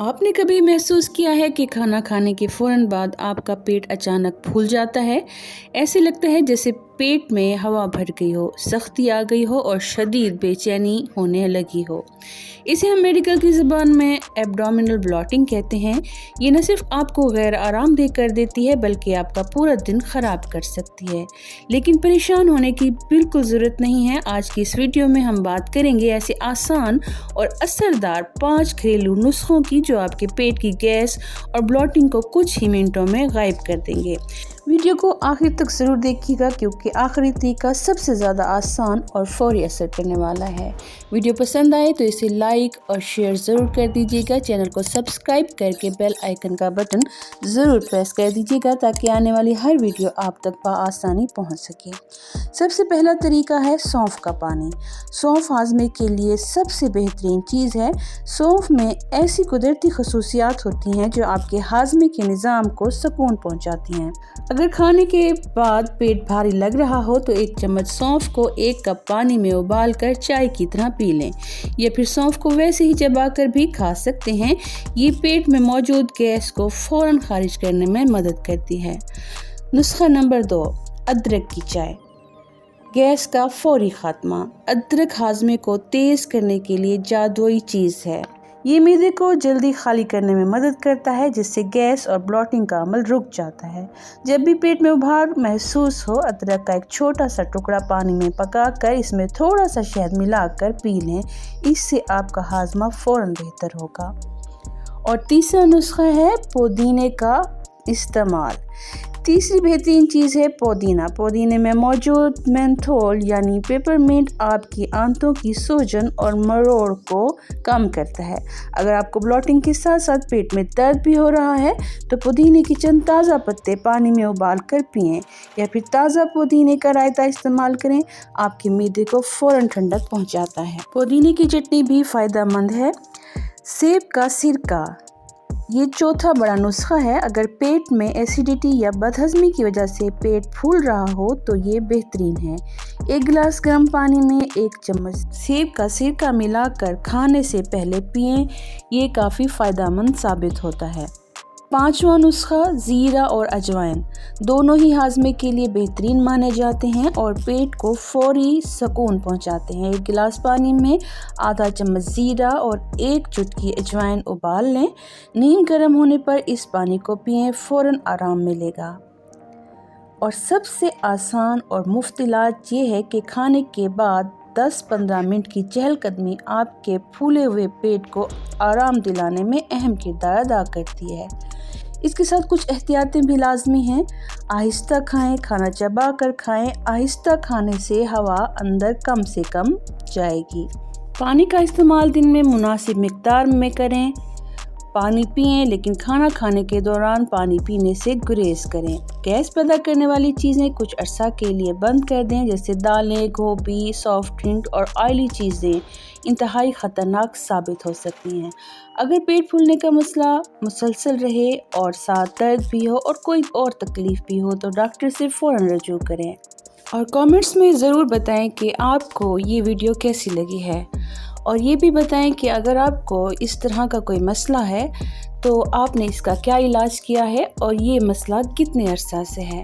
آپ نے کبھی محسوس کیا ہے کہ کھانا کھانے کے فوراً بعد آپ کا پیٹ اچانک پھول جاتا ہے؟ ایسے لگتا ہے جیسے پیٹ میں ہوا بھر گئی ہو، سختی آ گئی ہو اور شدید بے چینی ہونے لگی ہو۔ اسے ہم میڈیکل کی زبان میں ایبڈومینل بلاٹنگ کہتے ہیں۔ یہ نہ صرف آپ کو غیر آرام دہ کر دیتی ہے بلکہ آپ کا پورا دن خراب کر سکتی ہے۔ لیکن پریشان ہونے کی بالکل ضرورت نہیں ہے۔ آج کی اس ویڈیو میں ہم بات کریں گے ایسے آسان اور اثردار 5 گھریلو نسخوں کی جو آپ کے پیٹ کی گیس اور بلاٹنگ کو کچھ ہی منٹوں میں غائب کر دیں گے۔ ویڈیو کو آخر تک ضرور دیکھیے گا کیونکہ آخری طریقہ سب سے زیادہ آسان اور فوری اثر کرنے والا ہے۔ ویڈیو پسند آئے تو اسے لائک اور شیئر ضرور کر دیجیے گا۔ چینل کو سبسکرائب کر کے بیل آئیکن کا بٹن ضرور پریس کر دیجیے گا تاکہ آنے والی ہر ویڈیو آپ تک بآسانی پہنچ سکے۔ سب سے پہلا طریقہ ہے سونف کا پانی۔ سونف ہاضمے کے لیے سب سے بہترین چیز ہے۔ سونف میں ایسی قدرتی خصوصیات ہوتی ہیں جو آپ کے ہاضمے کے نظام کو سکون پہنچاتی ہیں۔ اگر کھانے کے بعد پیٹ بھاری لگ رہا ہو تو 1 چمچ سونف کو 1 کپ پانی میں ابال کر چائے کی طرح پی لیں، یا پھر سونف کو ویسے ہی چبا کر بھی کھا سکتے ہیں۔ یہ پیٹ میں موجود گیس کو فوراً خارج کرنے میں مدد کرتی ہے۔ نسخہ نمبر 2، ادرک کی چائے۔ گیس کا فوری خاتمہ۔ ادرک ہاضمے کو تیز کرنے کے لیے جادوئی چیز ہے۔ یہ معدے کو جلدی خالی کرنے میں مدد کرتا ہے جس سے گیس اور بلاٹنگ کا عمل رک جاتا ہے۔ جب بھی پیٹ میں ابھار محسوس ہو، ادرک کا ایک چھوٹا سا ٹکڑا پانی میں پکا کر اس میں تھوڑا سا شہد ملا کر پی لیں۔ اس سے آپ کا ہاضمہ فوراً بہتر ہوگا۔ اور تیسرا نسخہ ہے پودینے کا استعمال۔ تیسری بہترین چیز ہے پودینہ۔ پودینے میں موجود مینتھول یعنی پیپرمنٹ آپ کی آنتوں کی سوجن اور مروڑ کو کم کرتا ہے۔ اگر آپ کو بلاٹنگ کے ساتھ ساتھ پیٹ میں درد بھی ہو رہا ہے تو پودینے کے چند تازہ پتے پانی میں ابال کر پئیں، یا پھر تازہ پودینے کا رائتہ استعمال کریں۔ آپ کے معدے کو فوراً ٹھنڈک پہنچاتا ہے۔ پودینے کی چٹنی بھی فائدہ مند ہے۔ سیب کا سرکہ۔ یہ چوتھا بڑا نسخہ ہے۔ اگر پیٹ میں ایسیڈیٹی یا بدہضمی کی وجہ سے پیٹ پھول رہا ہو تو یہ بہترین ہے۔ 1 گلاس گرم پانی میں 1 چمچ سیب کا سرکہ ملا کر کھانے سے پہلے پئیں، یہ کافی فائدہ مند ثابت ہوتا ہے۔ 5واں نسخہ، زیرہ اور اجوائن۔ دونوں ہی ہاضمے کے لیے بہترین مانے جاتے ہیں اور پیٹ کو فوری سکون پہنچاتے ہیں۔ 1 گلاس پانی میں آدھا چمچ زیرہ اور 1 چٹکی اجوائن ابال لیں۔ نیم گرم ہونے پر اس پانی کو پئیں، فوراً آرام ملے گا۔ اور سب سے آسان اور مفت علاج یہ ہے کہ کھانے کے بعد 10-15 منٹ کی چہل قدمی آپ کے پھولے ہوئے پیٹ کو آرام دلانے میں اہم کردار ادا کرتی ہے۔ اس کے ساتھ کچھ احتیاطیں بھی لازمی ہیں۔ آہستہ کھائیں، کھانا چبا کر کھائیں۔ آہستہ کھانے سے ہوا اندر کم سے کم جائے گی۔ پانی کا استعمال دن میں مناسب مقدار میں کریں۔ پانی پئیں لیکن کھانا کھانے کے دوران پانی پینے سے گریز کریں۔ گیس پیدا کرنے والی چیزیں کچھ عرصہ کے لیے بند کر دیں جیسے دالیں، گوبھی، سافٹ ڈرنک اور آئلی چیزیں انتہائی خطرناک ثابت ہو سکتی ہیں۔ اگر پیٹ پھولنے کا مسئلہ مسلسل رہے اور ساتھ درد بھی ہو اور کوئی اور تکلیف بھی ہو تو ڈاکٹر سے فوراً رجوع کریں۔ اور کامنٹس میں ضرور بتائیں کہ آپ کو یہ ویڈیو کیسی لگی ہے، اور یہ بھی بتائیں کہ اگر آپ کو اس طرح کا کوئی مسئلہ ہے تو آپ نے اس کا کیا علاج کیا ہے اور یہ مسئلہ کتنے عرصہ سے ہے۔